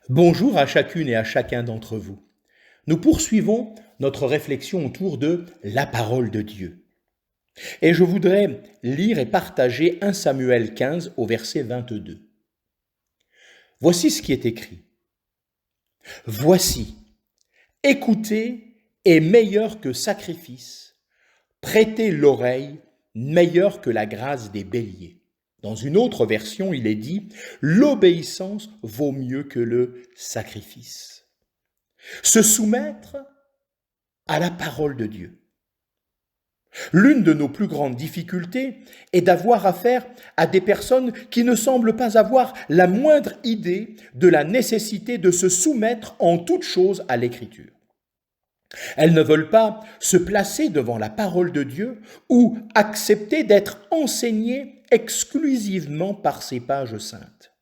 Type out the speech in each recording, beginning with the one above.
Bonjour à chacune et à chacun d'entre vous. Nous poursuivons notre réflexion autour de la parole de Dieu. Et je voudrais lire et partager 1 Samuel 15 au verset 22. Voici ce qui est écrit. Voici, écouter est meilleur que sacrifice, prêter l'oreille meilleur que la grâce des béliers. Dans une autre version, il est dit, l'obéissance vaut mieux que le sacrifice. Se soumettre à la parole de Dieu. L'une de nos plus grandes difficultés est d'avoir affaire à des personnes qui ne semblent pas avoir la moindre idée de la nécessité de se soumettre en toute chose à l'Écriture. Elles ne veulent pas se placer devant la parole de Dieu ou accepter d'être enseignées exclusivement par ces pages saintes.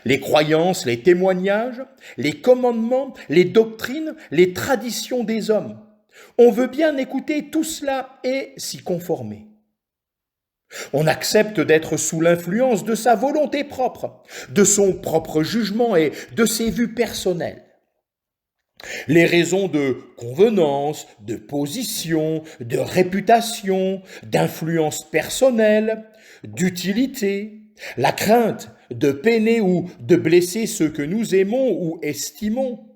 Les croyances, les témoignages, les commandements, les doctrines, les traditions des hommes. On veut bien écouter tout cela et s'y conformer. On accepte d'être sous l'influence de sa volonté propre, de son propre jugement et de ses vues personnelles. Les raisons de convenance, de position, de réputation, d'influence personnelle, d'utilité, la crainte de peiner ou de blesser ceux que nous aimons ou estimons,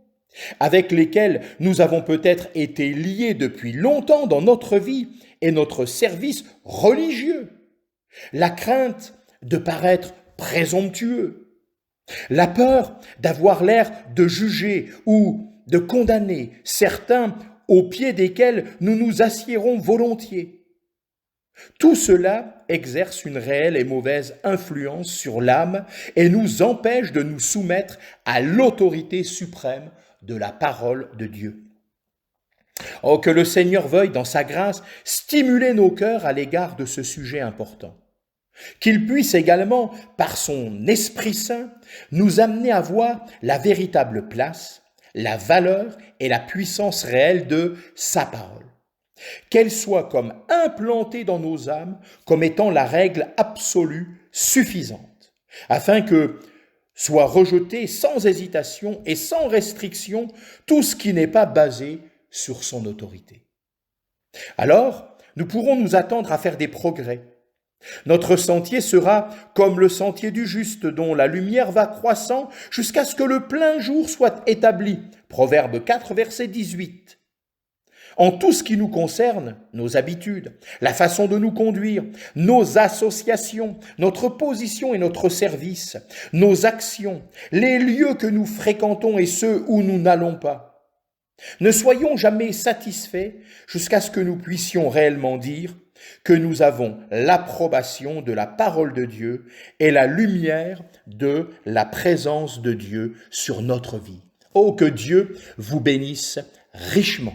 avec lesquels nous avons peut-être été liés depuis longtemps dans notre vie et notre service religieux, la crainte de paraître présomptueux, la peur d'avoir l'air de juger ou de condamner certains au pied desquels nous nous assiérons volontiers. Tout cela exerce une réelle et mauvaise influence sur l'âme et nous empêche de nous soumettre à l'autorité suprême de la parole de Dieu. Oh, que le Seigneur veuille, dans sa grâce, stimuler nos cœurs à l'égard de ce sujet important. Qu'il puisse également, par son Esprit Saint, nous amener à voir la véritable place, la valeur et la puissance réelle de sa parole. Qu'elle soit comme implantée dans nos âmes, comme étant la règle absolue suffisante, afin que soit rejeté sans hésitation et sans restriction tout ce qui n'est pas basé sur son autorité. Alors, nous pourrons nous attendre à faire des progrès. Notre sentier sera comme le sentier du juste, dont la lumière va croissant jusqu'à ce que le plein jour soit établi. Proverbe 4, verset 18. En tout ce qui nous concerne, nos habitudes, la façon de nous conduire, nos associations, notre position et notre service, nos actions, les lieux que nous fréquentons et ceux où nous n'allons pas. Ne soyons jamais satisfaits jusqu'à ce que nous puissions réellement dire que nous avons l'approbation de la parole de Dieu et la lumière de la présence de Dieu sur notre vie. Oh, que Dieu vous bénisse richement.